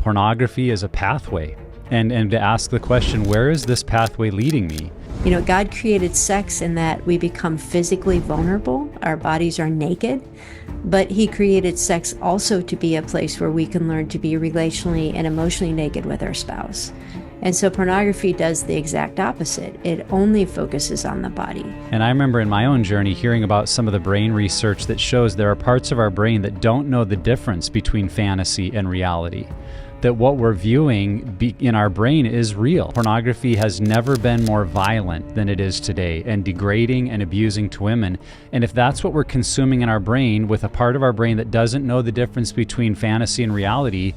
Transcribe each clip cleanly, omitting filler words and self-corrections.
pornography as a pathway and to ask the question, where is this pathway leading me? You know, God created sex in that we become physically vulnerable. Our bodies are naked, but he created sex also to be a place where we can learn to be relationally and emotionally naked with our spouse. And so pornography does the exact opposite. It only focuses on the body. And I remember in my own journey hearing about some of the brain research that shows there are parts of our brain that don't know the difference between fantasy and reality. That what we're viewing in our brain is real. Pornography has never been more violent than it is today, and degrading and abusing to women. And if that's what we're consuming in our brain, with a part of our brain that doesn't know the difference between fantasy and reality,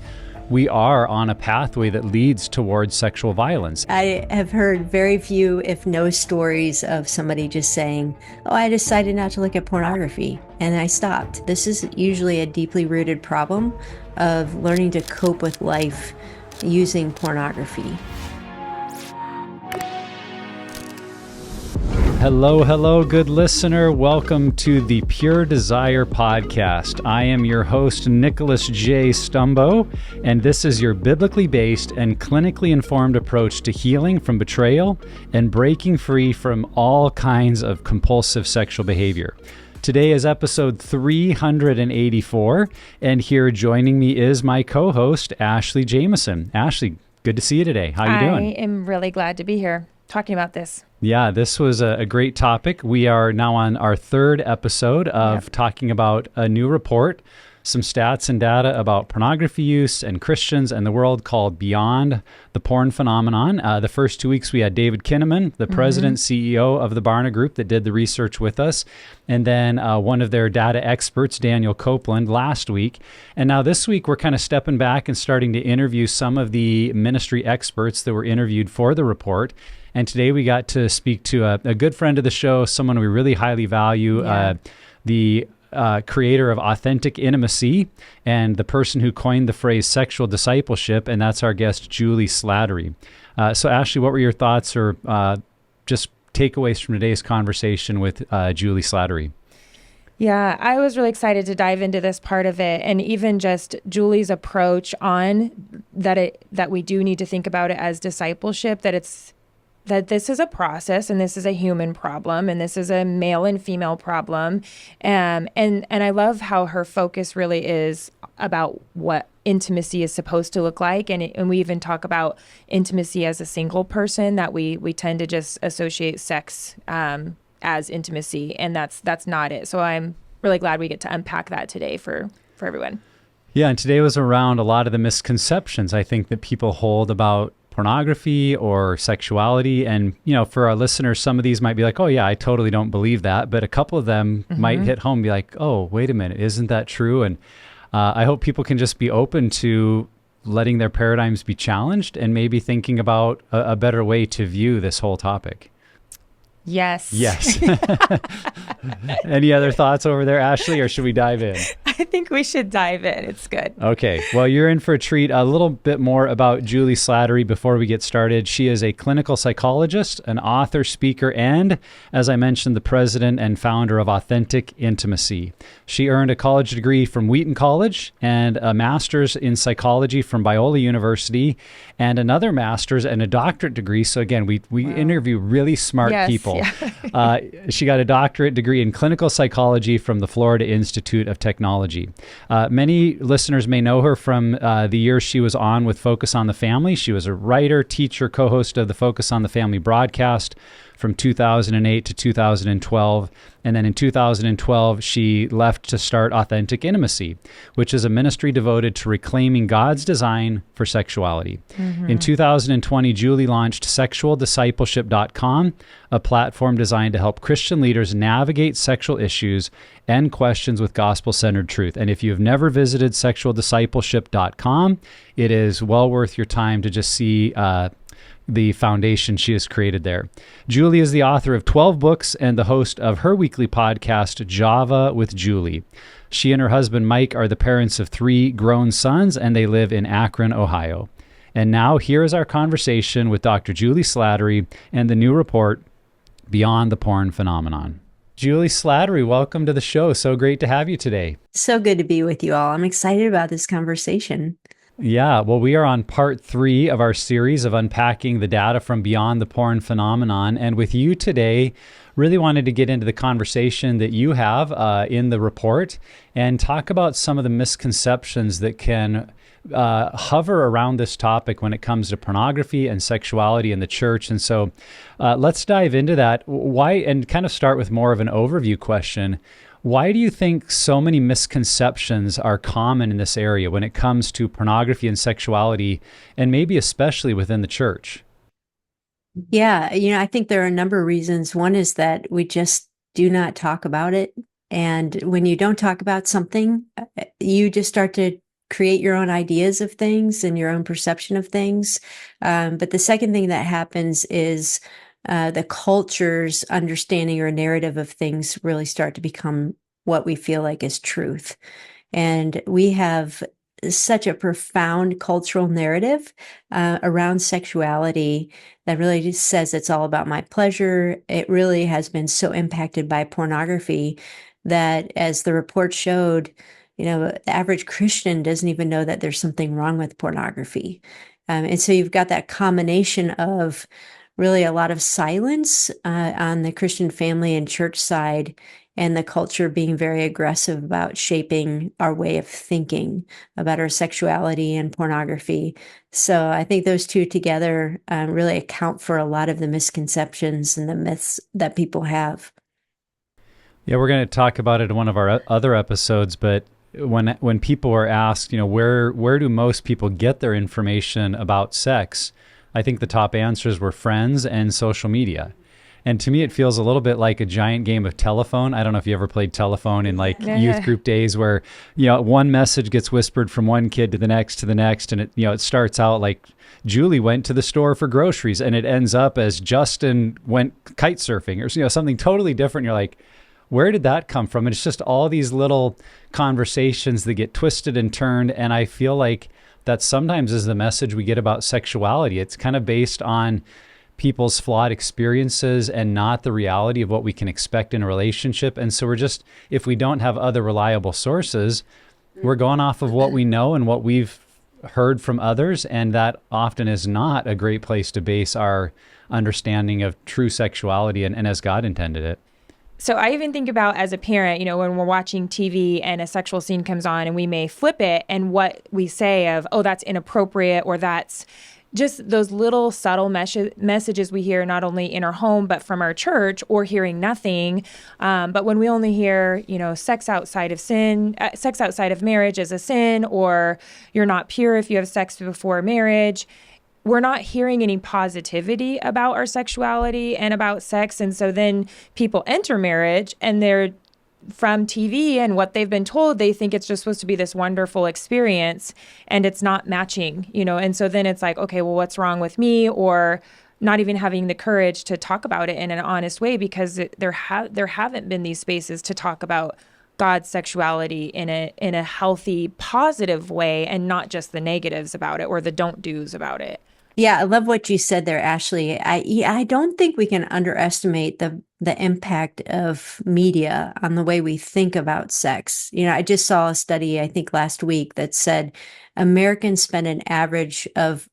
we are on a pathway that leads towards sexual violence. I have heard very few, if no, stories of somebody just saying, oh, I decided not to look at pornography, and I stopped. This is usually a deeply rooted problem of learning to cope with life using pornography. Hello, good listener. Welcome to the Pure Desire podcast. I am your host, Nicholas J. Stumbo, and this is your biblically based and clinically informed approach to healing from betrayal and breaking free from all kinds of compulsive sexual behavior. Today is episode 384, and here joining me is my co-host, Ashley Jameson. Ashley, good to see you today. How are you doing? I am really glad to be here talking about this. Yeah, this was a great topic. We are now on our third episode of talking about a new report, some stats and data about pornography use and Christians and the world called Beyond the Porn Phenomenon. The first 2 weeks we had David Kinnaman, the president, CEO of the Barna Group that did the research with us. And then one of their data experts, Daniel Copeland, last week. And now this week we're kind of stepping back and starting to interview some of the ministry experts that were interviewed for the report. And today we got to speak to a good friend of the show, someone we really highly value, the creator of Authentic Intimacy and the person who coined the phrase sexual discipleship, and that's our guest, Juli Slattery. So Ashley, what were your thoughts or just takeaways from today's conversation with Juli Slattery? Yeah, I was really excited to dive into this part of it, and even just Juli's approach on that we do need to think about it as discipleship, that this is a process and this is a human problem and this is a male and female problem. And I love how her focus really is about what intimacy is supposed to look like. And we even talk about intimacy as a single person, that we tend to just associate sex as intimacy, and that's not it. So I'm really glad we get to unpack that today for everyone. Yeah, and today was around a lot of the misconceptions I think that people hold about pornography or sexuality. And, you know, for our listeners, some of these might be like, oh yeah, I totally don't believe that. But a couple of them might hit home and be like, oh, wait a minute, isn't that true? And I hope people can just be open to letting their paradigms be challenged and maybe thinking about a better way to view this whole topic. Yes. Any other thoughts over there, Ashley, or should we dive in? I think we should dive in. It's good. Okay. Well, you're in for a treat. A little bit more about Juli Slattery before we get started. She is a clinical psychologist, an author, speaker, and, as I mentioned, the president and founder of Authentic Intimacy. She earned a college degree from Wheaton College and a master's in psychology from Biola University and another master's and a doctorate degree. So again, we interview really smart people. Yeah. She got a doctorate degree in clinical psychology from the Florida Institute of Technology. Many listeners may know her from the years she was on with Focus on the Family. She was a writer, teacher, co-host of the Focus on the Family broadcast from 2008 to 2012. And then in 2012, she left to start Authentic Intimacy, which is a ministry devoted to reclaiming God's design for sexuality. In 2020, Juli launched sexualdiscipleship.com, a platform designed to help Christian leaders navigate sexual issues and questions with gospel-centered truth. And if you've never visited sexualdiscipleship.com, it is well worth your time to just see the foundation she has created there. Juli is the author of 12 books and the host of her weekly podcast, Java with Juli. She and her husband, Mike, are the parents of 3 grown sons, and they live in Akron, Ohio. And now here is our conversation with Dr. Juli Slattery and the new report, Beyond the Porn Phenomenon. Juli Slattery, welcome to the show. So great to have you today. So good to be with you all. I'm excited about this conversation. Yeah, well, we are on part 3 of our series of unpacking the data from beyond the porn phenomenon. And with you today, really wanted to get into the conversation that you have in the report and talk about some of the misconceptions that can hover around this topic when it comes to pornography and sexuality in the church. And so let's dive into that. Why, and kind of start with more of an overview question. Why do you think so many misconceptions are common in this area when it comes to pornography and sexuality, and maybe especially within the church? Yeah, I think there are a number of reasons. One is that we just do not talk about it. And when you don't talk about something, you just start to create your own ideas of things and your own perception of things. But the second thing that happens is the culture's understanding or narrative of things really start to become what we feel like is truth. And we have such a profound cultural narrative around sexuality that really just says it's all about my pleasure. It really has been so impacted by pornography that, as the report showed, the average Christian doesn't even know that there's something wrong with pornography. And so you've got that combination of really a lot of silence on the Christian family and church side, and the culture being very aggressive about shaping our way of thinking about our sexuality and pornography. So I think those two together really account for a lot of the misconceptions and the myths that people have. Yeah, we're going to talk about it in one of our other episodes, but when people are asked, where do most people get their information about sex? I think the top answers were friends and social media. And to me, it feels a little bit like a giant game of telephone. I don't know if you ever played telephone in like youth group days where, one message gets whispered from one kid to the next, and it starts out like Julie went to the store for groceries, and it ends up as Justin went kite surfing, or something totally different. You're like, where did that come from? And it's just all these little conversations that get twisted and turned. And I feel like that sometimes is the message we get about sexuality. It's kind of based on people's flawed experiences and not the reality of what we can expect in a relationship. And so if we don't have other reliable sources, we're going off of what we know and what we've heard from others. And that often is not a great place to base our understanding of true sexuality and as God intended it. So I even think about, as a parent, when we're watching TV and a sexual scene comes on and we may flip it, and what we say of, oh, that's inappropriate, or that's just those little subtle messages we hear not only in our home, but from our church, or hearing nothing. But when we only hear, sex outside of marriage is a sin, or you're not pure if you have sex before marriage, we're not hearing any positivity about our sexuality and about sex. And so then people enter marriage, and they're, from TV and what they've been told, they think it's just supposed to be this wonderful experience, and it's not matching, and so then it's like, okay, well, what's wrong with me? Or not even having the courage to talk about it in an honest way, because there haven't been these spaces to talk about God's sexuality in a healthy, positive way, and not just the negatives about it or the don't do's about it. Yeah, I love what you said there, Ashley. I don't think we can underestimate the impact of media on the way we think about sex. I just saw a study, I think last week, that said Americans spend an average of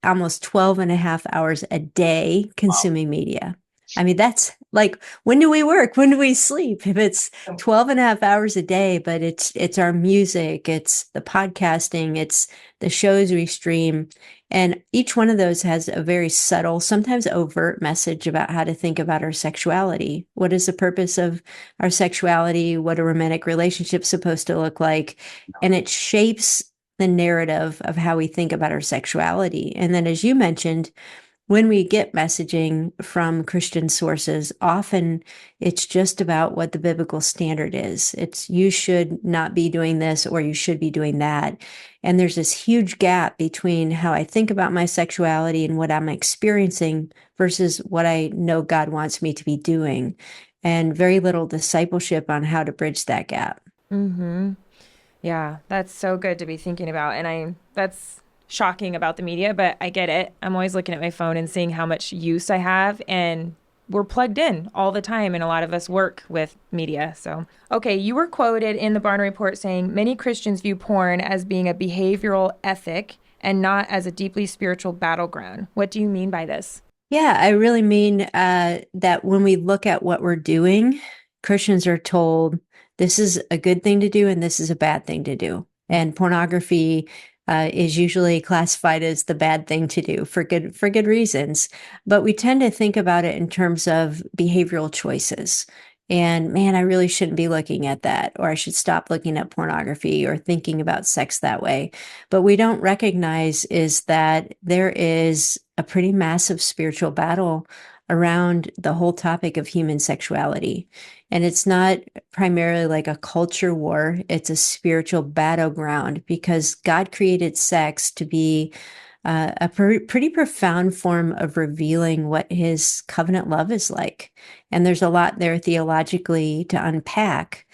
almost 12 and a half hours a day consuming media. I mean, that's like, when do we work? When do we sleep? If it's 12 and a half hours a day, but it's our music, it's the podcasting, it's the shows we stream. And each one of those has a very subtle, sometimes overt message about how to think about our sexuality. What is the purpose of our sexuality? What a romantic relationship supposed to look like? And it shapes the narrative of how we think about our sexuality. And then, as you mentioned, when we get messaging from Christian sources, often it's just about what the biblical standard is. It's, you should not be doing this, or you should be doing that. And there's this huge gap between how I think about my sexuality and what I'm experiencing versus what I know God wants me to be doing. And very little discipleship on how to bridge that gap. Mm-hmm. Yeah, that's so good to be thinking about. And that's shocking about the media, but I get it. I'm always looking at my phone and seeing how much use I have, and we're plugged in all the time, and a lot of us work with media. So, okay, you were quoted in the Barna Report saying many Christians view porn as being a behavioral ethic and not as a deeply spiritual battleground. What do you mean by this? Yeah, I really mean that when we look at what we're doing, Christians are told this is a good thing to do and this is a bad thing to do. And pornography is usually classified as the bad thing to do for good reasons. But we tend to think about it in terms of behavioral choices. And man, I really shouldn't be looking at that, or I should stop looking at pornography or thinking about sex that way. But we don't recognize is that there is a pretty massive spiritual battle around the whole topic of human sexuality. And it's not primarily like a culture war, it's a spiritual battleground because God created sex to be pretty profound form of revealing what his covenant love is like. And there's a lot there theologically to unpack.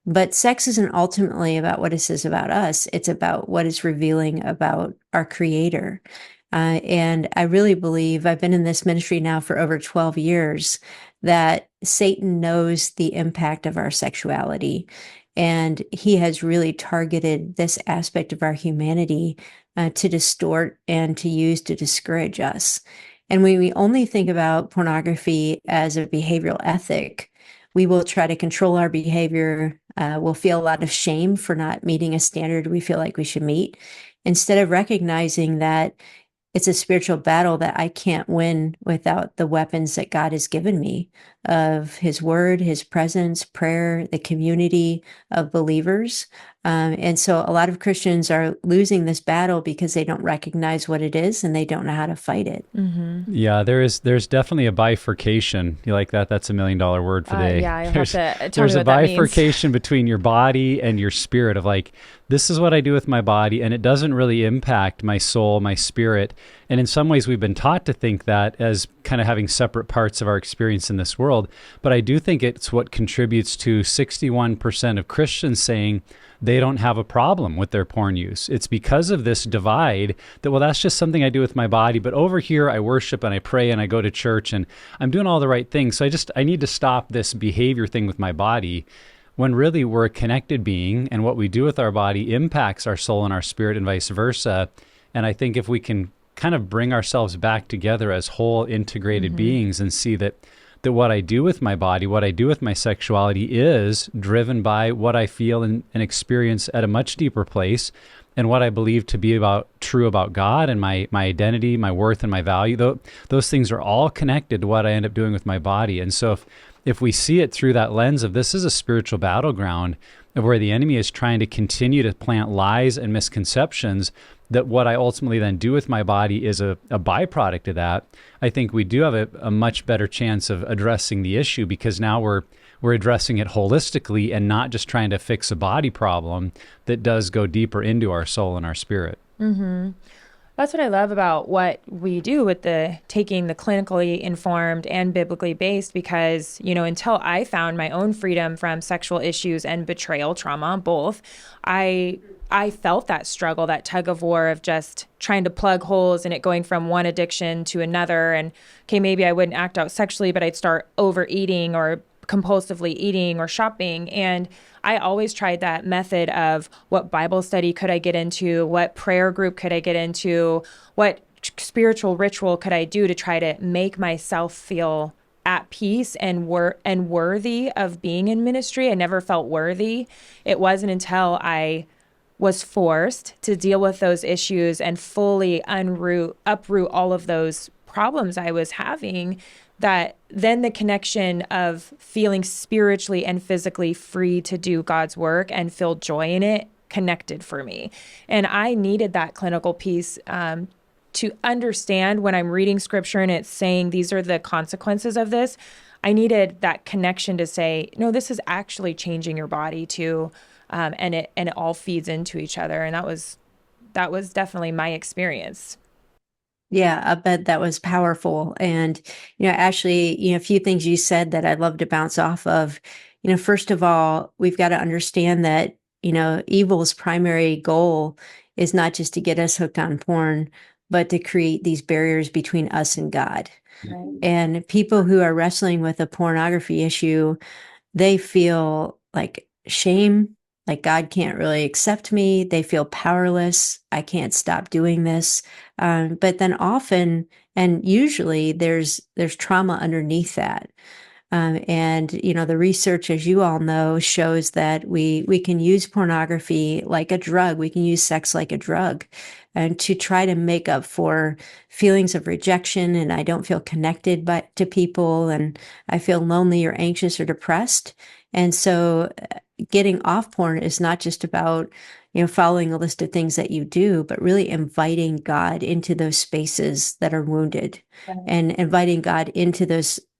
But sex isn't ultimately about what it says about us. It's about what it's revealing about our Creator. And I really believe, I've been in this ministry now for over 12 years, that Satan knows the impact of our sexuality. And he has really targeted this aspect of our humanity to distort and to use to discourage us. And when we only think about pornography as a behavioral ethic, we will try to control our behavior. We'll feel a lot of shame for not meeting a standard we feel like we should meet, instead of recognizing that it's a spiritual battle that I can't win without the weapons that God has given me of his word, his presence, prayer, the community of believers. And so a lot of Christians are losing this battle because they don't recognize what it is and they don't know how to fight it. Mm-hmm. Yeah, there's definitely a bifurcation. You like that? That's $1 million word for today. Yeah, you'll have to tell me There's a what that means. bifurcation between your body and your spirit of like, this is what I do with my body, and it doesn't really impact my soul, my spirit. And in some ways, we've been taught to think that as kind of having separate parts of our experience in this world. But I do think it's what contributes to 61% of Christians saying they don't have a problem with their porn use. It's because of this divide that, well, that's just something I do with my body, but over here I worship and I pray and I go to church and I'm doing all the right things. So I need to stop this behavior thing with my body, when really we're a connected being and what we do with our body impacts our soul and our spirit and vice versa. And I think if we can kind of bring ourselves back together as whole integrated beings and see that what I do with my body, what I do with my sexuality is driven by what I feel and experience at a much deeper place, and what I believe to be true about God and my identity, my worth, and my value. Those things are all connected to what I end up doing with my body. And so if we see it through that lens of this is a spiritual battleground of where the enemy is trying to continue to plant lies and misconceptions, that what I ultimately then do with my body is a byproduct of that, I think we do have a much better chance of addressing the issue, because now we're addressing it holistically and not just trying to fix a body problem that does go deeper into our soul and our spirit. Mm-hmm. That's what I love about what we do with taking the clinically informed and biblically based, because, until I found my own freedom from sexual issues and betrayal trauma, both, I felt that struggle, that tug of war of just trying to plug holes in it, going from one addiction to another. And okay, maybe I wouldn't act out sexually, but I'd start overeating or compulsively eating or shopping. And I always tried that method of what Bible study could I get into? What prayer group could I get into? What spiritual ritual could I do to try to make myself feel at peace and worthy of being in ministry? I never felt worthy. It wasn't until I was forced to deal with those issues and fully uproot all of those problems I was having, that then the connection of feeling spiritually and physically free to do God's work and feel joy in it connected for me. And I needed that clinical piece to understand when I'm reading scripture and it's saying these are the consequences of this. I needed that connection to say, no, this is actually changing your body too. And it all feeds into each other. And that was definitely my experience. Yeah, I bet that was powerful. And, actually, a few things you said that I'd love to bounce off of. First of all, we've got to understand that, evil's primary goal is not just to get us hooked on porn, but to create these barriers between us and God. Right. And people who are wrestling with a pornography issue, they feel like shame, like God can't really accept me. They feel powerless. I can't stop doing this. But then often, and usually, there's trauma underneath that. And the research, as you all know, shows that we can use pornography like a drug. We can use sex like a drug, and to try to make up for feelings of rejection, and I don't feel connected to people, and I feel lonely or anxious or depressed. And so getting off porn is not just about following a list of things that you do, but really inviting God into those spaces that are wounded, and inviting God into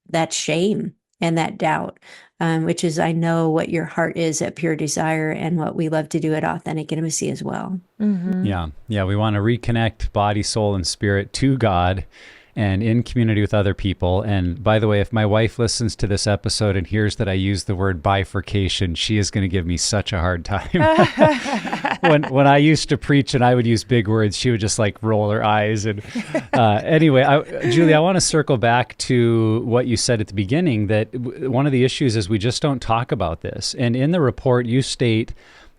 that shame and that doubt, which is, I know, what your heart is at Pure Desire and what we love to do at Authentic Intimacy as well. Mm-hmm. Yeah. We want to reconnect body, soul, and spirit to God and in community with other people. And by the way, if my wife listens to this episode and hears that I use the word bifurcation, she is going to give me such a hard time. When I used to preach and I would use big words, she would just like roll her eyes. And anyway, Julie, I want to circle back to what you said at the beginning, that one of the issues is we just don't talk about this. And in the report, you state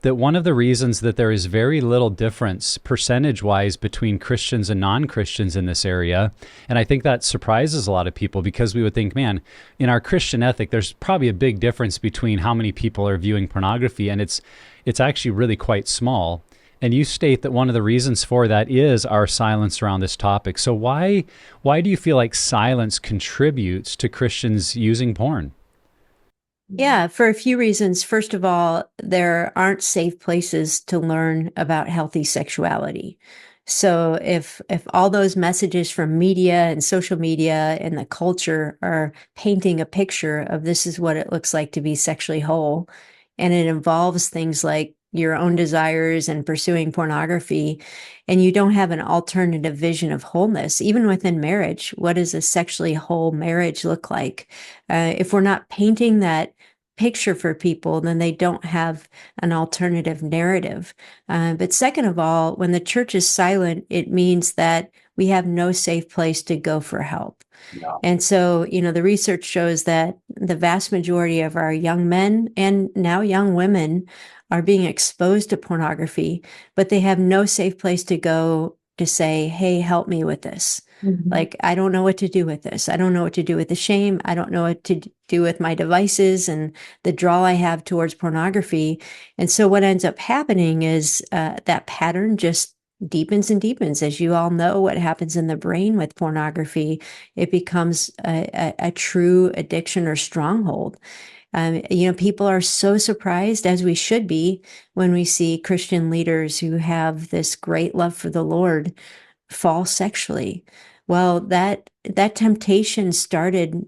that one of the reasons that there is very little difference percentage-wise between Christians and non-Christians in this area, and I think that surprises a lot of people, because we would think, man, in our Christian ethic, there's probably a big difference between how many people are viewing pornography, and it's actually really quite small. And you state that one of the reasons for that is our silence around this topic. So why do you feel like silence contributes to Christians using porn? Yeah, for a few reasons. First of all, there aren't safe places to learn about healthy sexuality. So if all those messages from media and social media and the culture are painting a picture of this is what it looks like to be sexually whole, and it involves things like your own desires and pursuing pornography, and you don't have an alternative vision of wholeness, even within marriage, what does a sexually whole marriage look like? If we're not painting that picture for people, then they don't have an alternative narrative. But second of all, when the church is silent, it means that we have no safe place to go for help. No. And so, the research shows that the vast majority of our young men and now young women are being exposed to pornography, but they have no safe place to go to say, hey, help me with this. Mm-hmm. Like, I don't know what to do with this. I don't know what to do with the shame. I don't know what to do with my devices and the draw I have towards pornography. And so what ends up happening is that pattern just deepens and deepens. As you all know, what happens in the brain with pornography, it becomes a true addiction or stronghold. People are so surprised, as we should be, when we see Christian leaders who have this great love for the Lord fall sexually. Well, that temptation started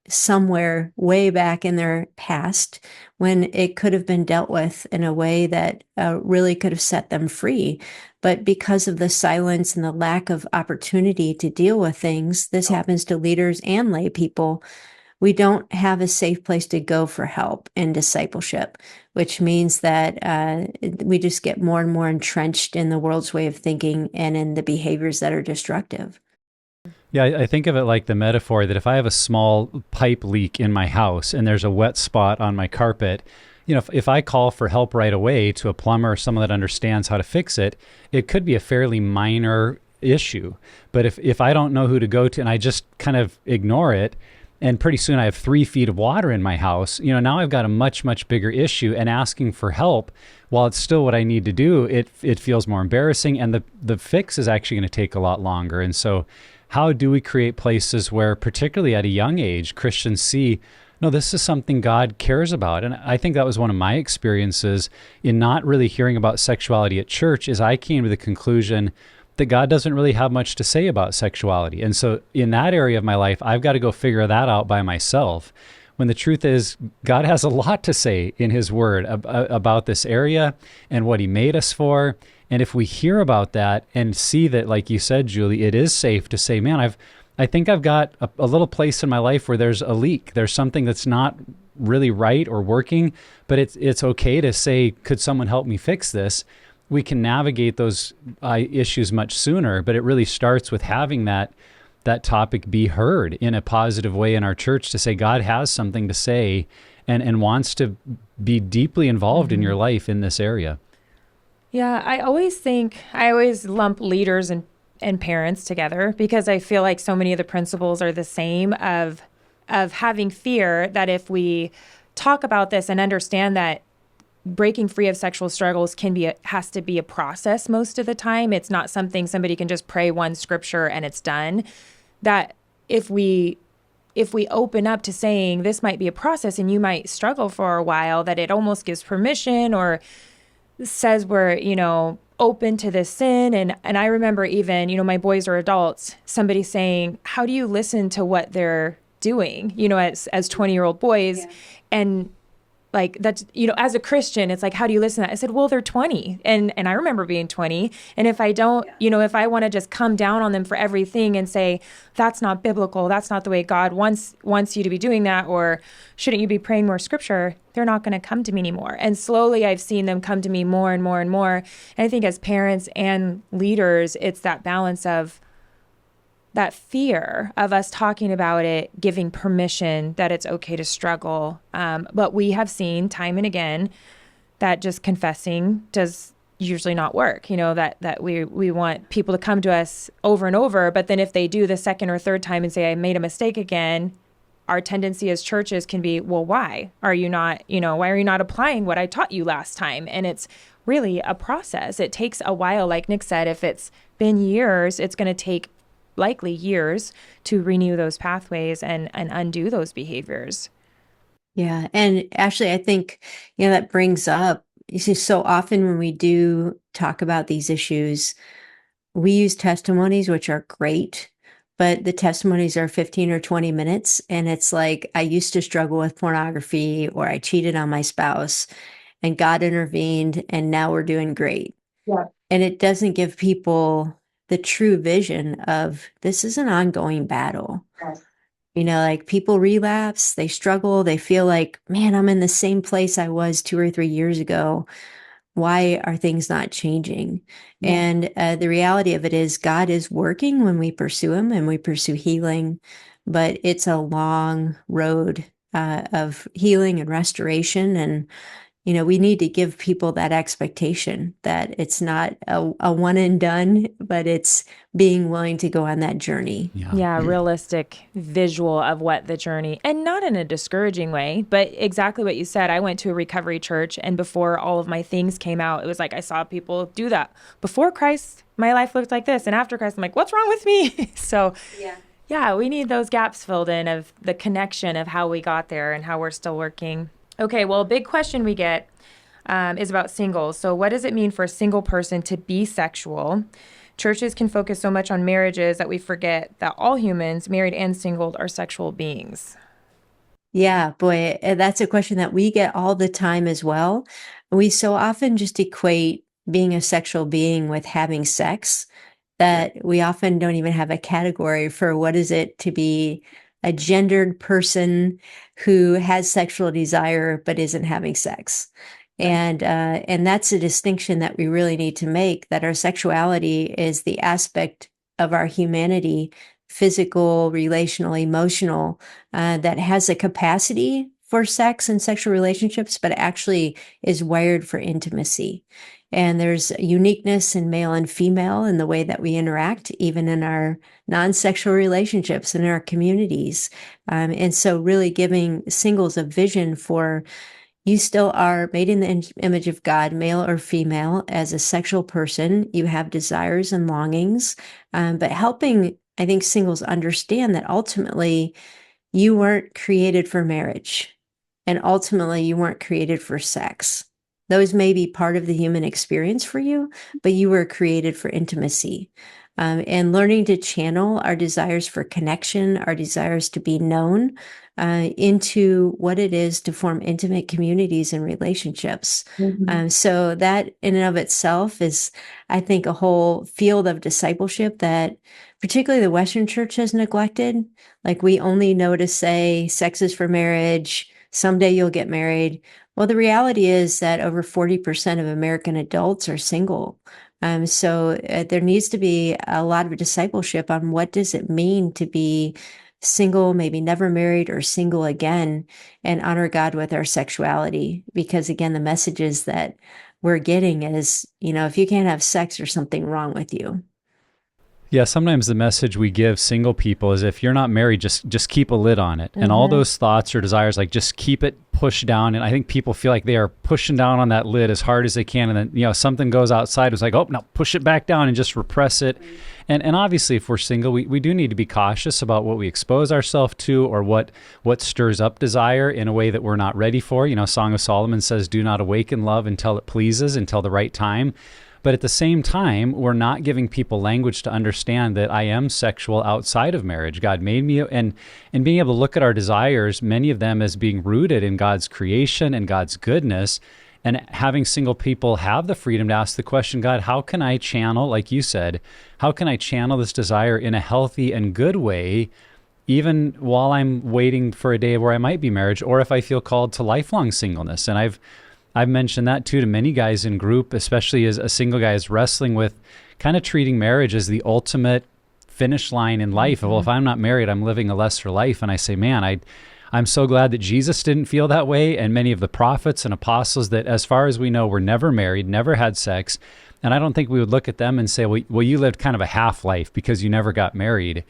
somewhere way back in their past, when it could have been dealt with in a way that really could have set them free. But because of the silence and the lack of opportunity to deal with things, this happens to leaders and lay people. We don't have a safe place to go for help in discipleship, which means that we just get more and more entrenched in the world's way of thinking and in the behaviors that are destructive. Yeah, I think of it like the metaphor that if I have a small pipe leak in my house and there's a wet spot on my carpet, if I call for help right away to a plumber or someone that understands how to fix it, it could be a fairly minor issue. But if I don't know who to go to and I just kind of ignore it, and pretty soon I have 3 feet of water in my house, now I've got a much, much bigger issue, and asking for help, while it's still what I need to do, it feels more embarrassing, and the fix is actually going to take a lot longer. And so how do we create places where, particularly at a young age, Christians see, no, this is something God cares about? And I think that was one of my experiences in not really hearing about sexuality at church, is I came to the conclusion that God doesn't really have much to say about sexuality. And so in that area of my life, I've got to go figure that out by myself. When the truth is, God has a lot to say in his word about this area and what he made us for. And if we hear about that and see that, like you said, Julie, it is safe to say, man, I think I've got a little place in my life where there's a leak. There's something that's not really right or working, but it's okay to say, could someone help me fix this? we can navigate those issues much sooner. But it really starts with having that topic be heard in a positive way in our church, to say God has something to say and wants to be deeply involved in your life in this area. Yeah, I always lump leaders and parents together, because I feel like so many of the principles are the same of having fear that if we talk about this and understand that breaking free of sexual struggles has to be a process most of the time. It's not something somebody can just pray one scripture and it's done. That if we open up to saying this might be a process and you might struggle for a while, that it almost gives permission or says we're, open to this sin. And I remember even, my boys are adults, somebody saying, how do you listen to what they're doing, as 20-year-old boys? Yeah. And like that's, as a Christian, it's like, how do you listen to that? I said, well, they're 20. And I remember being 20. And if I don't, if I want to just come down on them for everything and say, that's not biblical, that's not the way God wants you to be doing that, or shouldn't you be praying more scripture, they're not going to come to me anymore. And slowly I've seen them come to me more and more and more. And I think as parents and leaders, it's that balance of that fear of us talking about it, giving permission that it's okay to struggle. But we have seen time and again that just confessing does usually not work, that we want people to come to us over and over. But then if they do the second or third time and say, I made a mistake again, our tendency as churches can be, well, why are you not applying what I taught you last time? And it's really a process. It takes a while. Like Nick said, if it's been years, it's going to take likely years to renew those pathways and undo those behaviors. Yeah. And actually, I think, that brings up, you see, so often when we do talk about these issues, we use testimonies, which are great, but the testimonies are 15 or 20 minutes. And it's like, I used to struggle with pornography, or I cheated on my spouse and God intervened and now we're doing great. Yeah. And it doesn't give people the true vision of this is an ongoing battle. Yes. Like people relapse, they struggle, they feel like, man, I'm in the same place I was 2 or 3 years ago. Why are things not changing? Yeah. And the reality of it is God is working when we pursue him and we pursue healing, but it's a long road of healing and restoration. And we need to give people that expectation that it's not a one and done, but it's being willing to go on that journey. Yeah, realistic visual of what the journey, and not in a discouraging way, but exactly what you said. I went to a recovery church, and before all of my things came out, it was like I saw people do that. Before Christ, my life looked like this, and after Christ, I'm like, what's wrong with me? So yeah, we need those gaps filled in of the connection of how we got there and how we're still working. Okay, well, a big question we get is about singles. So what does it mean for a single person to be sexual? Churches can focus so much on marriages that we forget that all humans, married and single, are sexual beings. Yeah, boy, that's a question that we get all the time as well. We so often just equate being a sexual being with having sex that we often don't even have a category for what is it to be a gendered person who has sexual desire but isn't having sex. And that's a distinction that we really need to make, that our sexuality is the aspect of our humanity, physical, relational, emotional, that has a capacity for sex and sexual relationships, but actually is wired for intimacy. And there's uniqueness in male and female in the way that we interact, even in our non-sexual relationships and in our communities. And so really giving singles a vision for, you still are made in the image of God, male or female, as a sexual person. You have desires and longings, but helping, I think, singles understand that ultimately you weren't created for marriage, and ultimately you weren't created for sex. Those may be part of the human experience for you, but you were created for intimacy. And learning to channel our desires for connection, our desires to be known, into what it is to form intimate communities and relationships. Mm-hmm. So that in and of itself is, I think, a whole field of discipleship that particularly the Western church has neglected. Like, we only know to say sex is for marriage, someday you'll get married. Well, the reality is that over 40% of American adults are single. So there needs to be a lot of discipleship on what does it mean to be single, maybe never married or single again, and honor God with our sexuality. Because again, the messages that we're getting is, if you can't have sex, there's something wrong with you. Yeah, sometimes the message we give single people is if you're not married, just keep a lid on it. And all those thoughts or desires, like just keep it pushed down. And I think people feel like they are pushing down on that lid as hard as they can. And then, something goes outside. It's like, oh, no, push it back down and just repress it. And obviously, if we're single, we do need to be cautious about what we expose ourselves to or what stirs up desire in a way that we're not ready for. Song of Solomon says, do not awaken love until it pleases, until the right time. But at the same time, we're not giving people language to understand that I am sexual outside of marriage. God made me, and being able to look at our desires, many of them as being rooted in God's creation and God's goodness, and having single people have the freedom to ask the question, God, how can I channel, like you said, how can I channel this desire in a healthy and good way, even while I'm waiting for a day where I might be married, or if I feel called to lifelong singleness? And I've mentioned that too to many guys in group, especially as a single guy is wrestling with kind of treating marriage as the ultimate finish line in life. Well, if I'm not married, I'm living a lesser life. And I say, man, I'm so glad that Jesus didn't feel that way. And many of the prophets and apostles that, as far as we know, were never married, never had sex. And I don't think we would look at them and say, well, you lived kind of a half life because you never got married.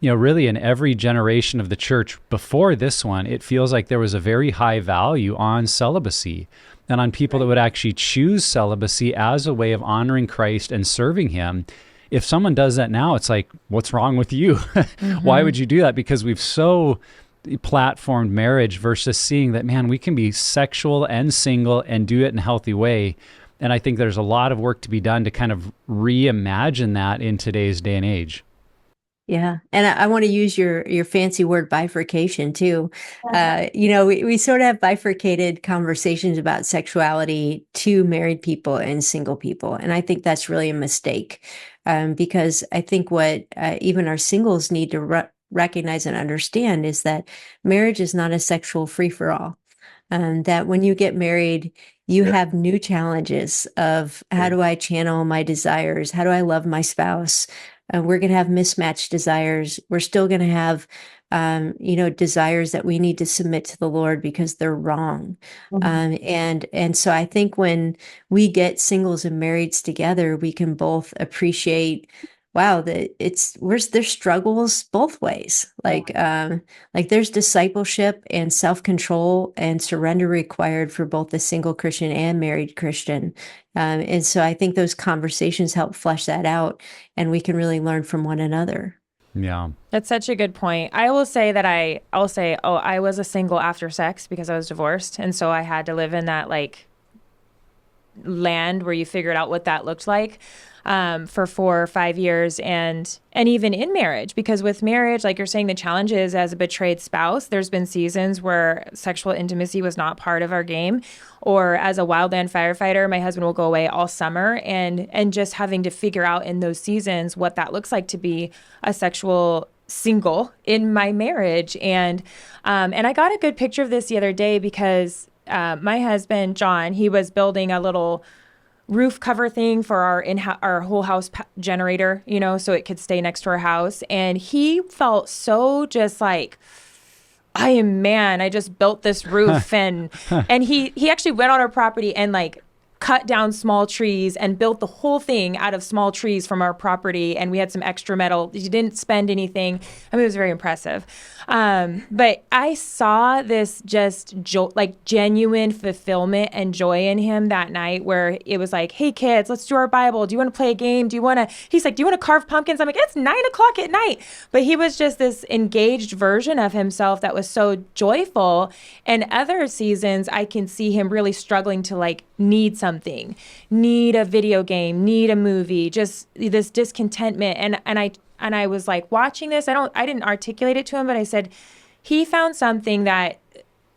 Really in every generation of the church before this one, it feels like there was a very high value on celibacy and on people that would actually choose celibacy as a way of honoring Christ and serving him. If someone does that now, it's like, what's wrong with you? Why would you do that? Because we've so platformed marriage versus seeing that, man, we can be sexual and single and do it in a healthy way. And I think there's a lot of work to be done to kind of reimagine that in today's day and age. Yeah. And I want to use your fancy word bifurcation too. We sort of have bifurcated conversations about sexuality to married people and single people. And I think that's really a mistake because I think what even our singles need to recognize and understand is that marriage is not a sexual free-for-all. That when you get married, you have new challenges of how do I channel my desires? How do I love my spouse? We're going to have mismatched desires. We're still going to have, desires that we need to submit to the Lord because they're wrong. And so I think when we get singles and marrieds together, we can both appreciate, wow, there's struggles both ways. Like there's discipleship and self-control and surrender required for both the single Christian and married Christian. And so I think those conversations help flesh that out, and we can really learn from one another. Yeah. That's such a good point. I will say that I'll say, I was a single after sex because I was divorced. And so I had to live in that land where you figured out what that looked like for 4 or 5 years and even in marriage, because with marriage, like you're saying, the challenge is as a betrayed spouse, there's been seasons where sexual intimacy was not part of our game, or as a wildland firefighter, my husband will go away all summer and just having to figure out in those seasons what that looks like to be a sexual single in my marriage. And I got a good picture of this the other day because my husband, John, he was building a little roof cover thing for our whole house generator, so it could stay next to our house. And he felt so just like, I just built this roof. and he actually went on our property and cut down small trees and built the whole thing out of small trees from our property. And we had some extra metal. He didn't spend anything. I mean, it was very impressive. But I saw this just genuine fulfillment and joy in him that night, where it was like, hey kids, let's do our Bible. Do you want to play a game? He's like, do you want to carve pumpkins? I'm like, it's 9:00 at night. But he was just this engaged version of himself that was so joyful. And other seasons, I can see him really struggling to need something, need a video game, need a movie, just this discontentment. And I was watching this. I didn't articulate it to him, but I said, he found something that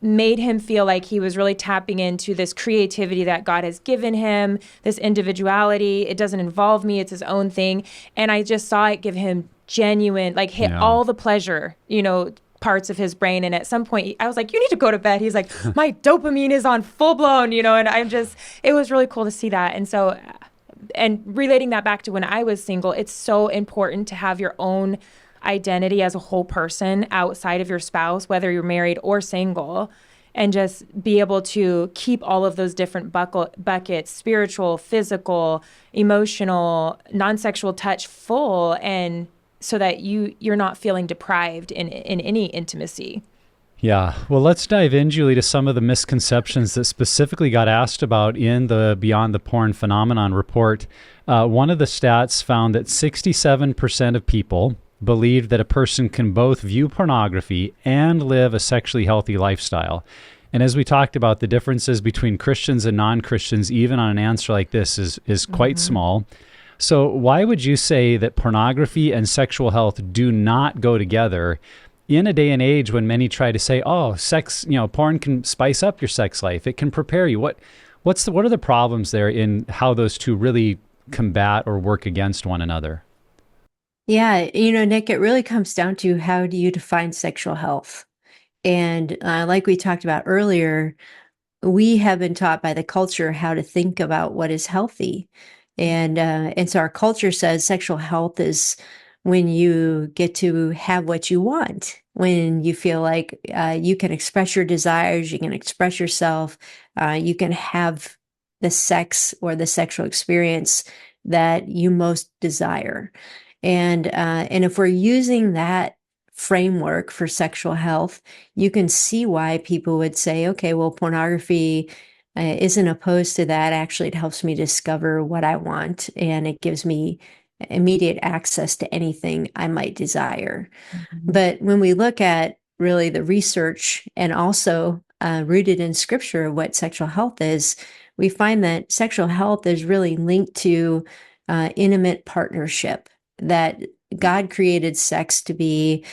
made him feel like he was really tapping into this creativity that God has given him, this individuality. It doesn't involve me. It's his own thing. And I just saw it give him genuine, hit all the pleasure, parts of his brain. And at some point I was like, you need to go to bed. He's like, my dopamine is on full blown, and it was really cool to see that. And so, and relating that back to when I was single, it's so important to have your own identity as a whole person outside of your spouse, whether you're married or single, and just be able to keep all of those different buckets, spiritual, physical, emotional, non-sexual touch full, and so that you're not feeling deprived in any intimacy. Yeah. Well, let's dive in, Julie, to some of the misconceptions that specifically got asked about in the Beyond the Porn Phenomenon report. One of the stats found that 67% of people believed that a person can both view pornography and live a sexually healthy lifestyle. And as we talked about, the differences between Christians and non-Christians, even on an answer like this, is quite small. So why would you say that pornography and sexual health do not go together in a day and age when many try to say, oh, sex, porn can spice up your sex life. It can prepare you. What are the problems there in how those two really combat or work against one another? Yeah, Nick, it really comes down to how do you define sexual health? And like we talked about earlier, we have been taught by the culture how to think about what is healthy. And so our culture says sexual health is when you get to have what you want, when you feel like you can express your desires, you can express yourself, you can have the sex or the sexual experience that you most desire. And if we're using that framework for sexual health, you can see why people would say, okay, well, pornography isn't opposed to that. Actually, it helps me discover what I want, and it gives me immediate access to anything I might desire. But when we look at really the research and also rooted in scripture of what sexual health is, we find that sexual health is really linked to intimate partnership, that God created sex to be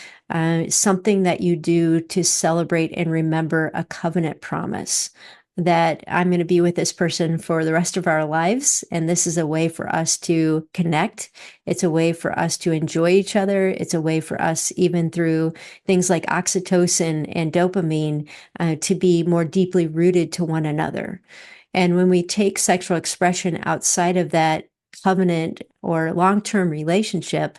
something that you do to celebrate and remember a covenant promise that I'm going to be with this person for the rest of our lives. And this is a way for us to connect. It's a way for us to enjoy each other. It's a way for us, even through things like oxytocin and dopamine, to be more deeply rooted to one another. And when we take sexual expression outside of that covenant or long-term relationship,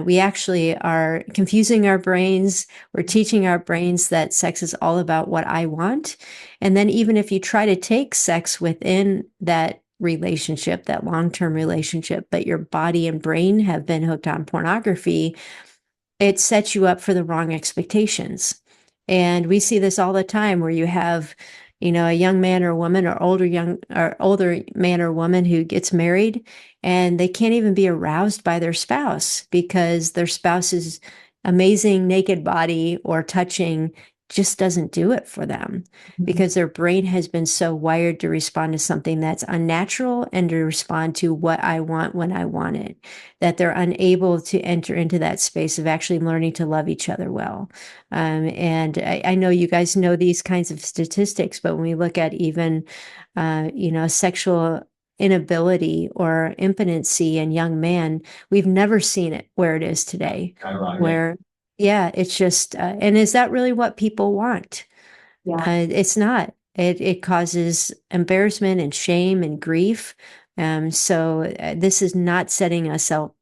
we actually are confusing our brains. We're teaching our brains that sex is all about what I want. And then even if you try to take sex within that relationship, that long-term relationship, but your body and brain have been hooked on pornography, it sets you up for the wrong expectations. And we see this all the time where you have a young man or woman or older man or woman who gets married, and they can't even be aroused by their spouse because their spouse's amazing naked body or touching just doesn't do it for them, because their brain has been so wired to respond to something that's unnatural and to respond to what I want when I want it, that they're unable to enter into that space of actually learning to love each other well. And I know you guys know these kinds of statistics, but when we look at even, sexual inability or impotency in young men, we've never seen it where it is today, where it's just, and is that really what people want? Yeah. It's not. It causes embarrassment and shame and grief. So this is not setting us up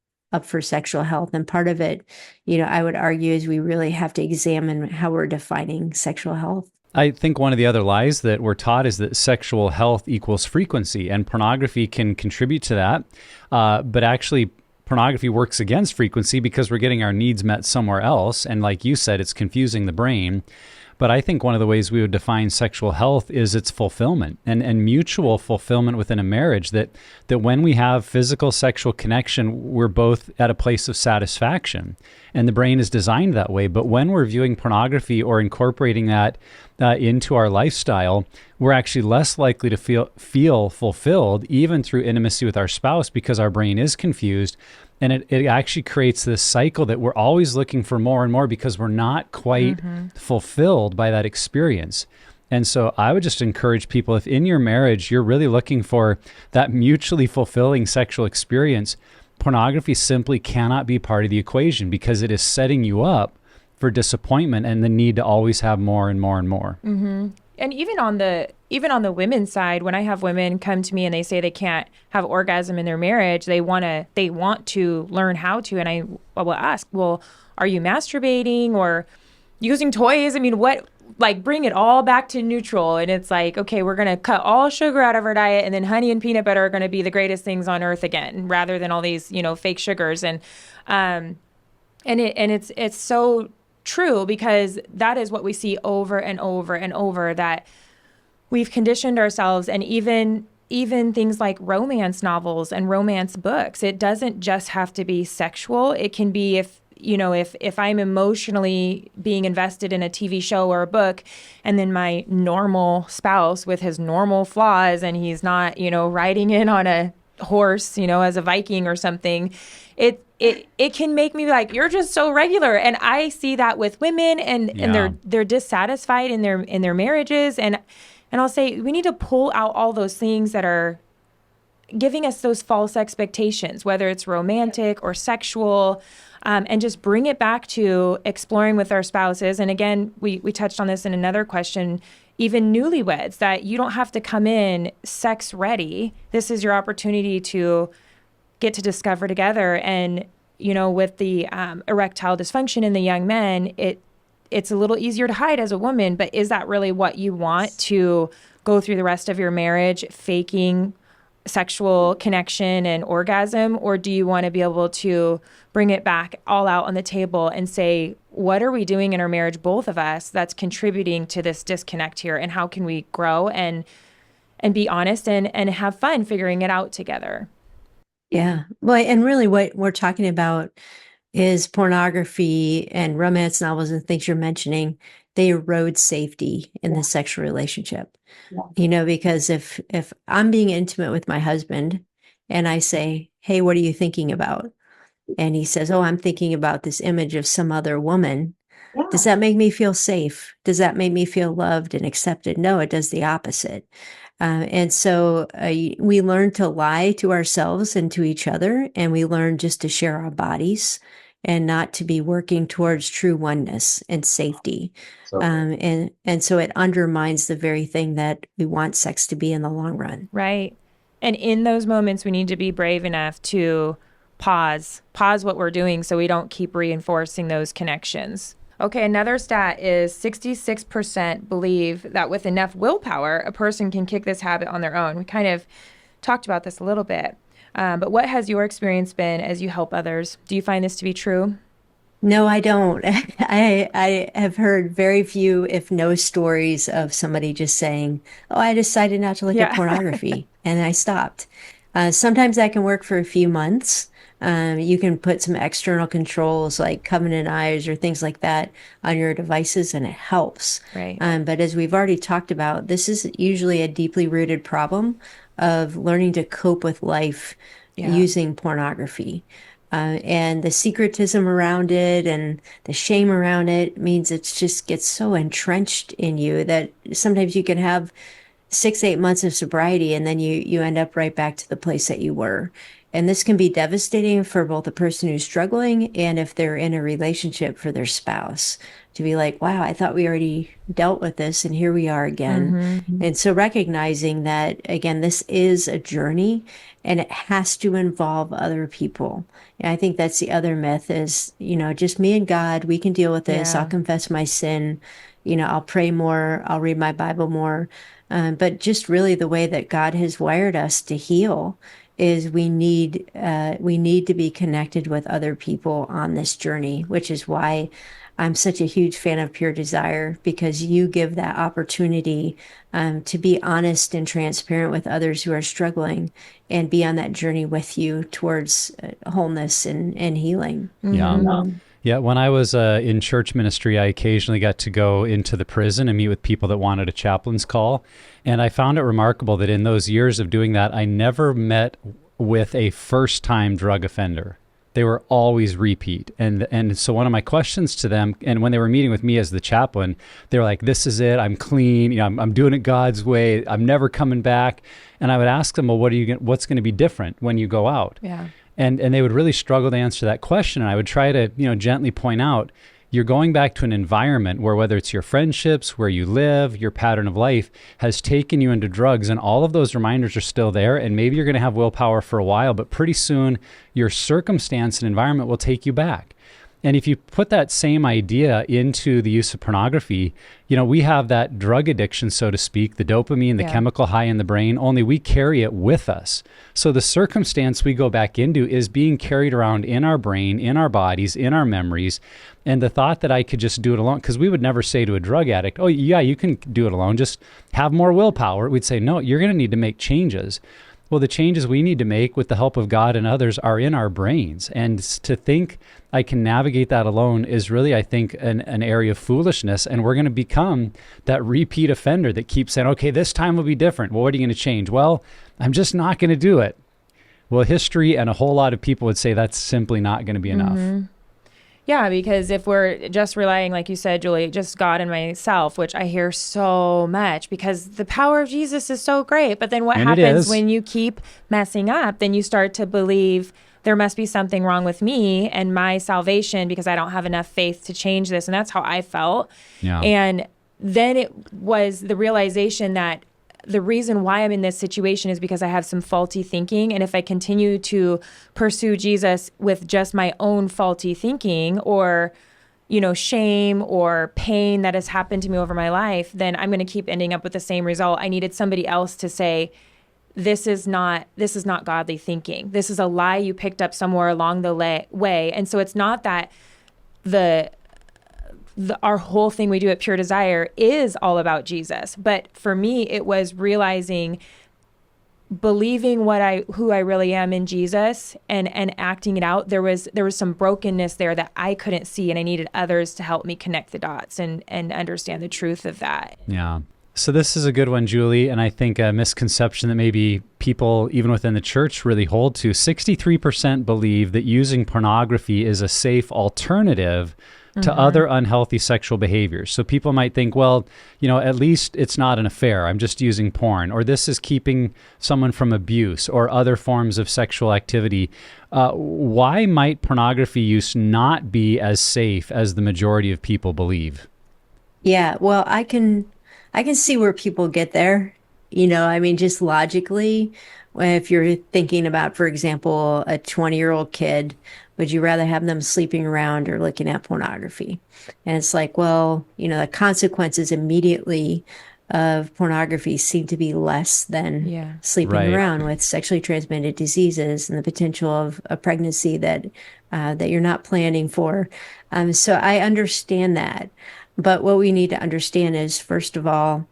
for sexual health. And part of it, I would argue, is we really have to examine how we're defining sexual health. I think one of the other lies that we're taught is that sexual health equals frequency, and pornography can contribute to that. But actually, pornography works against frequency because we're getting our needs met somewhere else. And like you said, it's confusing the brain. But I think one of the ways we would define sexual health is its fulfillment and mutual fulfillment within a marriage, that when we have physical sexual connection, we're both at a place of satisfaction. And the brain is designed that way. But when we're viewing pornography or incorporating that into our lifestyle, we're actually less likely to feel fulfilled, even through intimacy with our spouse, because our brain is confused. And it actually creates this cycle that we're always looking for more and more because we're not quite fulfilled by that experience. And so I would just encourage people, if in your marriage you're really looking for that mutually fulfilling sexual experience, pornography simply cannot be part of the equation, because it is setting you up for disappointment and the need to always have more and more and more. Mm-hmm. And even on the women's side, when I have women come to me and they say they can't have orgasm in their marriage, they want to learn how to, and I will ask, well, are you masturbating or using toys? I mean, what, like, bring it all back to neutral. And it's like, okay, we're going to cut all sugar out of our diet, and then honey and peanut butter are going to be the greatest things on earth again, rather than all these, fake sugars. And it's so true, because that is what we see over and over and over, that we've conditioned ourselves. And even things like romance novels and romance books, it doesn't just have to be sexual. It can be if I'm emotionally being invested in a TV show or a book, and then my normal spouse with his normal flaws, and he's not, riding in on a horse, as a Viking or something, it can make me like, you're just so regular. And I see that with women, and they're dissatisfied in their marriages, and I'll say, we need to pull out all those things that are giving us those false expectations, whether it's romantic or sexual, and just bring it back to exploring with our spouses. And again, we touched on this in another question, even newlyweds, that you don't have to come in sex ready. This is your opportunity to get to discover together. And, with the erectile dysfunction in the young men, it's a little easier to hide as a woman, but is that really what you want to go through the rest of your marriage, faking sexual connection and orgasm? Or do you want to be able to bring it back all out on the table and say, what are we doing in our marriage, both of us, that's contributing to this disconnect here? And how can we grow and be honest and have fun figuring it out together? Yeah. Well, and really what we're talking about is pornography and romance novels and things you're mentioning. They erode safety in the sexual relationship. Because if I'm being intimate with my husband and I say, hey, what are you thinking about? And he says, oh, I'm thinking about this image of some other woman. Does that make me feel safe? Does that make me feel loved and accepted? No, it does the opposite. And so we learn to lie to ourselves and to each other, and we learn just to share our bodies and not to be working towards true oneness and safety. And so it undermines the very thing that we want sex to be in the long run. Right. And in those moments, we need to be brave enough to pause what we're doing so we don't keep reinforcing those connections. Okay, another stat is 66% believe that with enough willpower, a person can kick this habit on their own. We kind of talked about this a little bit. But what has your experience been as you help others? Do you find this to be true? No, I don't. I have heard very few, if no, stories of somebody just saying, oh, I decided not to look at pornography, and I stopped. Sometimes that can work for a few months. You can put some external controls like Covenant Eyes or things like that on your devices, and it helps. Right. But as we've already talked about, this is usually a deeply rooted problem of learning to cope with life using pornography. And the secretism around it and the shame around it means it just gets so entrenched in you that sometimes you can have 6-8 months of sobriety and then you end up right back to the place that you were. And this can be devastating for both the person who's struggling and if they're in a relationship for their spouse, to be like, wow, I thought we already dealt with this and here we are again. Mm-hmm. And so recognizing that, again, this is a journey and it has to involve other people. And I think that's the other myth is, just me and God, we can deal with this. I'll confess my sin. I'll pray more. I'll read my Bible more. But just really the way that God has wired us to heal is we need to be connected with other people on this journey, which is why I'm such a huge fan of Pure Desire, because you give that opportunity to be honest and transparent with others who are struggling and be on that journey with you towards wholeness and healing. Yeah. Yeah, when I was in church ministry, I occasionally got to go into the prison and meet with people that wanted a chaplain's call. And I found it remarkable that in those years of doing that, I never met with a first-time drug offender. They were always repeat. And so one of my questions to them, and when they were meeting with me as the chaplain, they were like, this is it, I'm clean, I'm doing it God's way, I'm never coming back. And I would ask them, well, what's going to be different when you go out? Yeah. And they would really struggle to answer that question. And I would try to, gently point out, you're going back to an environment where, whether it's your friendships, where you live, your pattern of life has taken you into drugs, and all of those reminders are still there. And maybe you're going to have willpower for a while, but pretty soon your circumstance and environment will take you back. And if you put that same idea into the use of pornography, we have that drug addiction, so to speak, the dopamine, the chemical high in the brain, only we carry it with us. So the circumstance we go back into is being carried around in our brain, in our bodies, in our memories. And the thought that I could just do it alone, because we would never say to a drug addict, oh yeah, you can do it alone, just have more willpower. We'd say, no, you're going to need to make changes. Well, the changes we need to make with the help of God and others are in our brains. And to think I can navigate that alone is really, I think, an area of foolishness. And we're going to become that repeat offender that keeps saying, okay, this time will be different. Well, what are you going to change? Well, I'm just not going to do it. Well, history and a whole lot of people would say that's simply not going to be enough. Mm-hmm. Yeah, because if we're just relying, like you said, Julie, just God and myself, which I hear so much, because the power of Jesus is so great. But then what happens when you keep messing up? Then you start to believe there must be something wrong with me and my salvation because I don't have enough faith to change this. And that's how I felt. Yeah. And then it was the realization that the reason why I'm in this situation is because I have some faulty thinking. And if I continue to pursue Jesus with just my own faulty thinking or, shame or pain that has happened to me over my life, then I'm going to keep ending up with the same result. I needed somebody else to say, this is not godly thinking. This is a lie you picked up somewhere along the way. And so it's not that our whole thing we do at Pure Desire is all about Jesus. But for me, it was realizing, believing who I really am in Jesus and acting it out. There was some brokenness there that I couldn't see, and I needed others to help me connect the dots and understand the truth of that. Yeah. So this is a good one, Julie, and I think a misconception that maybe people, even within the church, really hold to. 63% believe that using pornography is a safe alternative to other unhealthy sexual behaviors. So people might think, well, at least it's not an affair. I'm just using porn, or this is keeping someone from abuse or other forms of sexual activity. Why might pornography use not be as safe as the majority of people believe? Yeah, well, I can see where people get there. Just logically, if you're thinking about, for example, a 20-year-old kid, would you rather have them sleeping around or looking at pornography? And it's like, well, the consequences immediately of pornography seem to be less than sleeping around with sexually transmitted diseases and the potential of a pregnancy that you're not planning for. So I understand that. But what we need to understand is, first of all,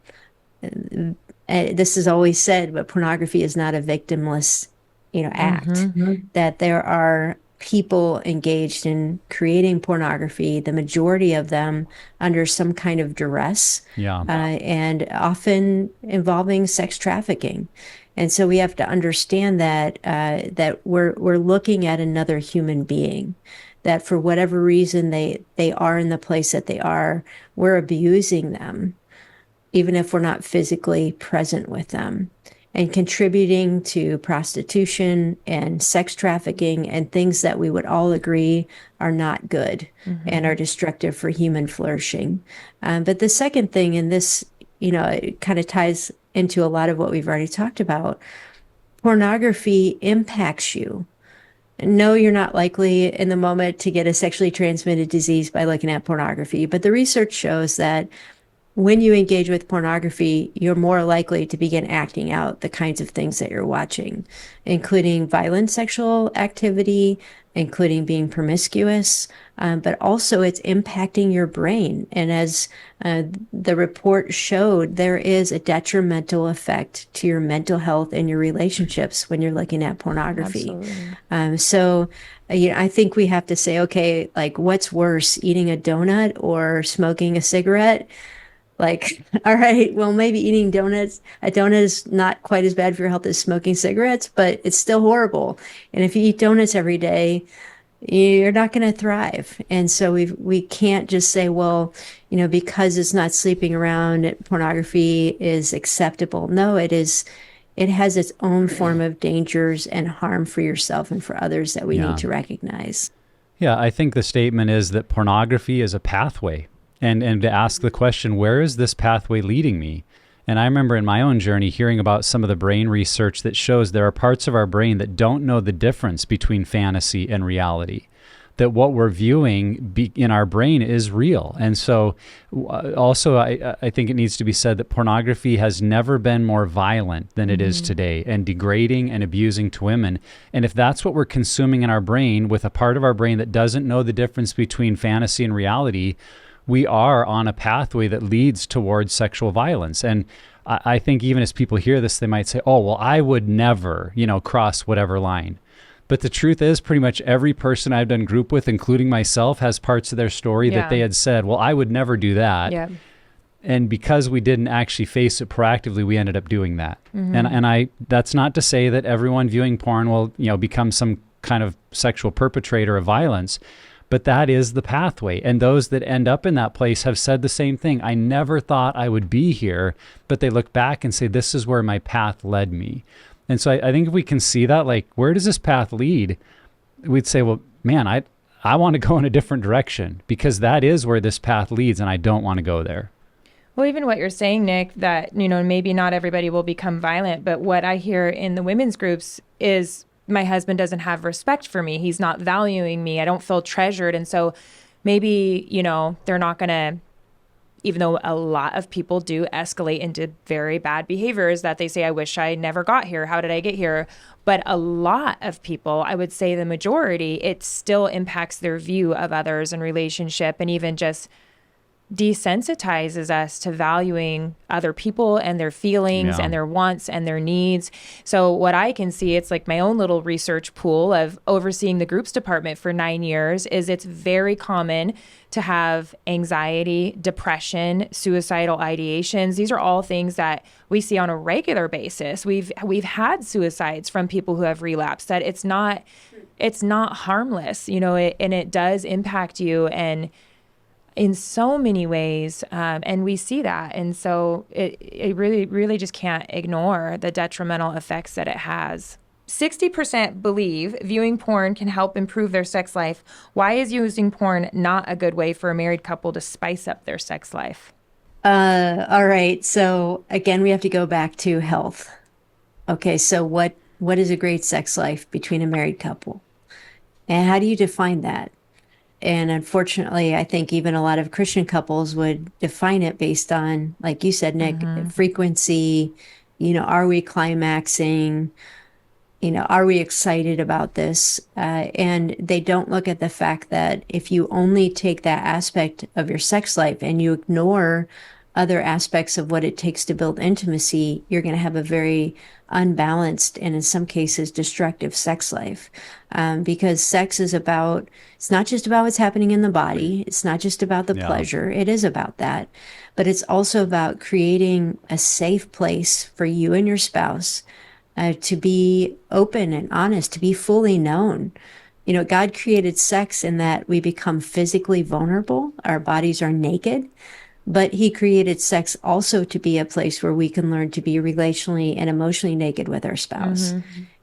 this is always said, but pornography is not a victimless, act. That there are people engaged in creating pornography, the majority of them under some kind of duress, and often involving sex trafficking. And so we have to understand that we're looking at another human being, that for whatever reason they are in the place that they are, we're abusing them, even if we're not physically present with them, and contributing to prostitution and sex trafficking and things that we would all agree are not good and are destructive for human flourishing. But the second thing, and this, it kind of ties into a lot of what we've already talked about, pornography impacts you. No, you're not likely in the moment to get a sexually transmitted disease by looking at pornography, but the research shows that when you engage with pornography, you're more likely to begin acting out the kinds of things that you're watching, including violent sexual activity, including being promiscuous, but also it's impacting your brain. And as the report showed, there is a detrimental effect to your mental health and your relationships when you're looking at pornography. So I think we have to say, okay, like, what's worse, eating a donut or smoking a cigarette? Like, all right, well, maybe eating donuts, a donut is not quite as bad for your health as smoking cigarettes, but it's still horrible. And if you eat donuts every day, you're not going to thrive. And so we can't just say, well, because it's not sleeping around, pornography is acceptable. No, it is. It has its own form of dangers and harm for yourself and for others that we need to recognize. Yeah, I think the statement is that pornography is a pathway, and to ask the question, where is this pathway leading me? And I remember in my own journey hearing about some of the brain research that shows there are parts of our brain that don't know the difference between fantasy and reality, that what we're viewing in our brain is real. And so also, I think it needs to be said that pornography has never been more violent than it is today, and degrading and abusing to women. And if that's what we're consuming in our brain, with a part of our brain that doesn't know the difference between fantasy and reality, we are on a pathway that leads towards sexual violence. And I think even as people hear this, they might say, oh, well, I would never, cross whatever line. But the truth is, pretty much every person I've done group with, including myself, has parts of their story that they had said, well, I would never do that. Yeah. And because we didn't actually face it proactively, we ended up doing that. And that's not to say that everyone viewing porn will, become some kind of sexual perpetrator of violence, but that is the pathway. And those that end up in that place have said the same thing. I never thought I would be here, but they look back and say, this is where my path led me. And so I think if we can see that, like, where does this path lead? We'd say, well, man, I want to go in a different direction, because that is where this path leads, and I don't want to go there. Well, even what you're saying, Nick, that, maybe not everybody will become violent, but what I hear in the women's groups is my husband doesn't have respect for me. He's not valuing me. I don't feel treasured. And so maybe, they're not going to, even though a lot of people do escalate into very bad behaviors that they say, I wish I never got here. How did I get here? But a lot of people, I would say the majority, it still impacts their view of others and relationship, and even just desensitizes us to valuing other people and their feelings and their wants and their needs. So what I can see, it's like my own little research pool of overseeing the groups department for 9 years, is it's very common to have anxiety, depression, suicidal ideations. These are all things that we see on a regular basis. We've had suicides from people who have relapsed, that it's not harmless, and it does impact you and in so many ways, and we see that. And so it really, really just can't ignore the detrimental effects that it has. 60% believe viewing porn can help improve their sex life. Why is using porn not a good way for a married couple to spice up their sex life? All right. So again, we have to go back to health. Okay. So what is a great sex life between a married couple? And how do you define that? And unfortunately, I think even a lot of Christian couples would define it based on, like you said, Nick, frequency, are we climaxing? Are we excited about this? And they don't look at the fact that if you only take that aspect of your sex life and you ignore other aspects of what it takes to build intimacy, you're going to have a very unbalanced and in some cases destructive sex life. Because sex is it's not just about what's happening in the body. It's not just about the pleasure. It is about that. But it's also about creating a safe place for you and your spouse to be open and honest, to be fully known. God created sex in that we become physically vulnerable. Our bodies are naked. But he created sex also to be a place where we can learn to be relationally and emotionally naked with our spouse.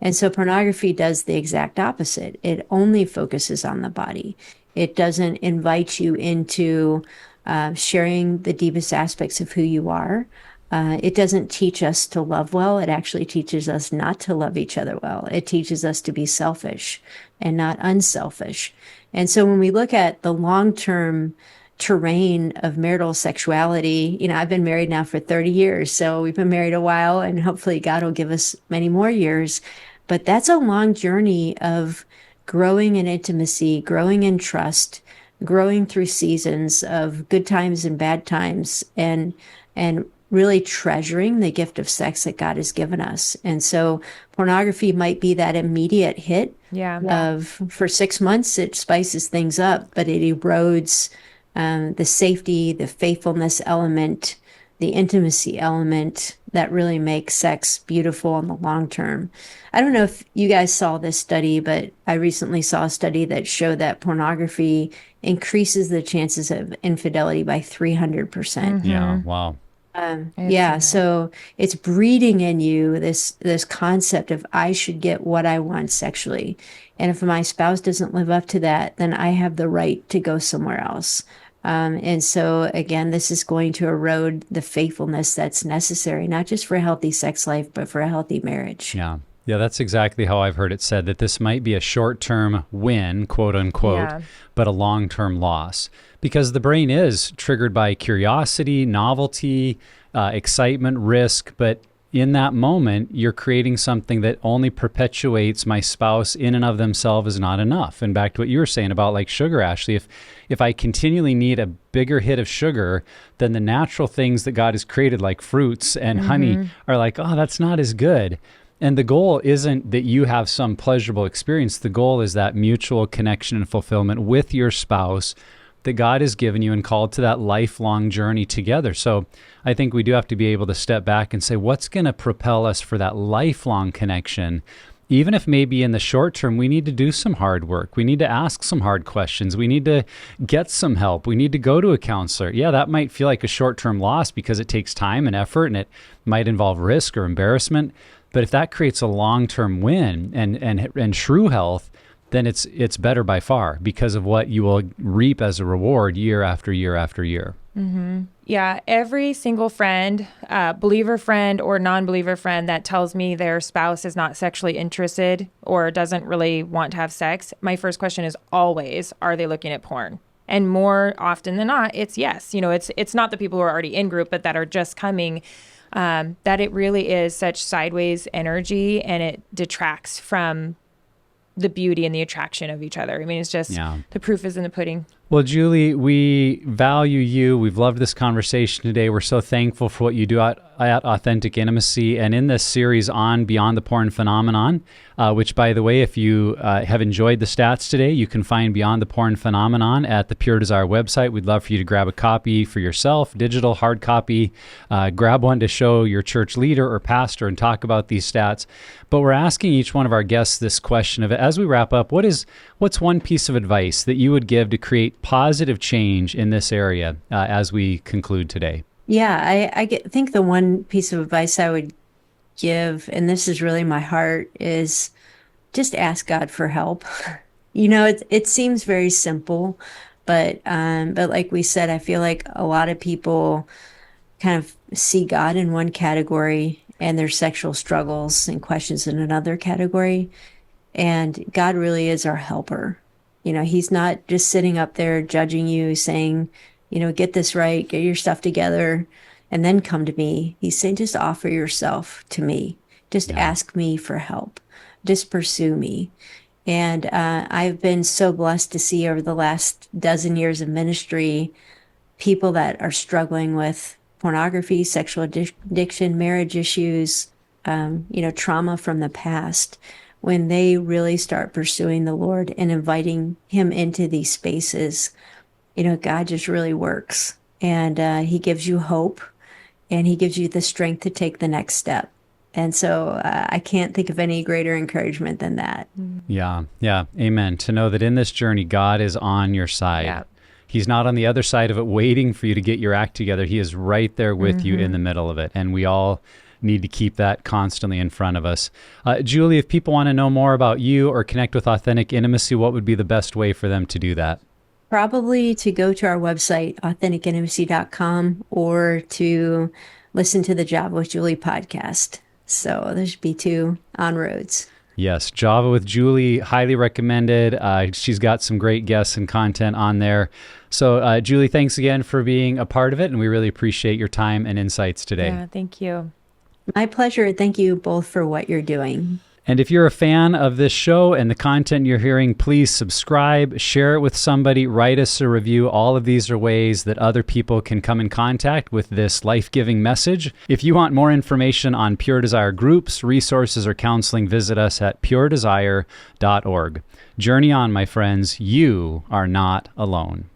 And so pornography does the exact opposite. It only focuses on the body. It doesn't invite you into sharing the deepest aspects of who you are. It doesn't teach us to love well. It actually teaches us not to love each other well. It teaches us to be selfish and not unselfish. And so when we look at the long-term terrain of marital sexuality, I've been married now for 30 years, so we've been married a while, and hopefully God will give us many more years. But that's a long journey of growing in intimacy, growing in trust, growing through seasons of good times and bad times, and really treasuring the gift of sex that God has given us. And so pornography might be that immediate hit of, for 6 months, it spices things up, but it erodes the safety, the faithfulness element, the intimacy element that really makes sex beautiful in the long term. I don't know if you guys saw this study, but I recently saw a study that showed that pornography increases the chances of infidelity by 300%. Yeah, wow. I've Yeah, seen that. so it's breeding in you this concept of I should get what I want sexually. And if my spouse doesn't live up to that, then I have the right to go somewhere else. And so again, this is going to erode the faithfulness that's necessary, not just for a healthy sex life, but for a healthy marriage. Yeah. Yeah, that's exactly how I've heard it said, that this might be a short-term win, quote unquote, Yeah. but a long-term loss. Because the brain is triggered by curiosity, novelty, excitement, risk. But in that moment, you're creating something that only perpetuates my spouse in and of themselves is not enough. And back to what you were saying about like sugar, Ashley, if I continually need a bigger hit of sugar, then the natural things that God has created, like fruits and honey, are like, oh, that's not as good. And the goal isn't that you have some pleasurable experience. The goal is that mutual connection and fulfillment with your spouse that God has given you and called to that lifelong journey together. So I think we do have to be able to step back and say, what's going to propel us for that lifelong connection? Even if maybe in the short term, we need to do some hard work. We need to ask some hard questions. We need to get some help. We need to go to a counselor. Yeah, that might feel like a short-term loss because it takes time and effort and it might involve risk or embarrassment. But if that creates a long-term win and true health, then it's better by far because of what you will reap as a reward year after year after year. Yeah, every single friend, believer friend or non-believer friend that tells me their spouse is not sexually interested or doesn't really want to have sex, my first question is always, are they looking at porn? And more often than not, it's yes. It's not the people who are already in group, but that are just coming. That it really is such sideways energy, and it detracts from the beauty and the attraction of each other. I mean, it's just the proof is in the pudding. Well, Julie, we value you. We've loved this conversation today. We're so thankful for what you do at Authentic Intimacy. And in this series on Beyond the Porn Phenomenon, which, by the way, if you have enjoyed the stats today, you can find Beyond the Porn Phenomenon at the Pure Desire website. We'd love for you to grab a copy for yourself, digital, hard copy. Grab one to show your church leader or pastor and talk about these stats. But we're asking each one of our guests this question of, as we wrap up, what's one piece of advice that you would give to create positive change in this area as we conclude today? Yeah, think the one piece of advice I would give, and this is really my heart, is just ask God for help. It seems very simple, but like we said, I feel like a lot of people kind of see God in one category and their sexual struggles and questions in another category. And God really is our helper. He's not just sitting up there judging you, saying, get this right, get your stuff together, and then come to me. He's saying, just offer yourself to me. Just ask me for help. Just pursue me. And I've been so blessed to see over the last dozen years of ministry, people that are struggling with pornography, sexual addiction, marriage issues, trauma from the past, when they really start pursuing the Lord and inviting him into these spaces, God just really works. And he gives you hope, and he gives you the strength to take the next step. And so I can't think of any greater encouragement than that. Yeah. Amen. To know that in this journey, God is on your side. Yeah. He's not on the other side of it waiting for you to get your act together. He is right there with you in the middle of it. And we all need to keep that constantly in front of us. Julie, if people want to know more about you or connect with Authentic Intimacy, what would be the best way for them to do that? Probably to go to our website, AuthenticIntimacy.com, or to listen to the Java with Julie podcast. So there should be two on-roads. Yes, Java with Julie, highly recommended. She's got some great guests and content on there. So Julie, thanks again for being a part of it, and we really appreciate your time and insights today. Yeah, thank you. My pleasure. Thank you both for what you're doing. And if you're a fan of this show and the content you're hearing, please subscribe, share it with somebody, write us a review. All of these are ways that other people can come in contact with this life-giving message. If you want more information on Pure Desire groups, resources, or counseling, visit us at puredesire.org. Journey on, my friends. You are not alone.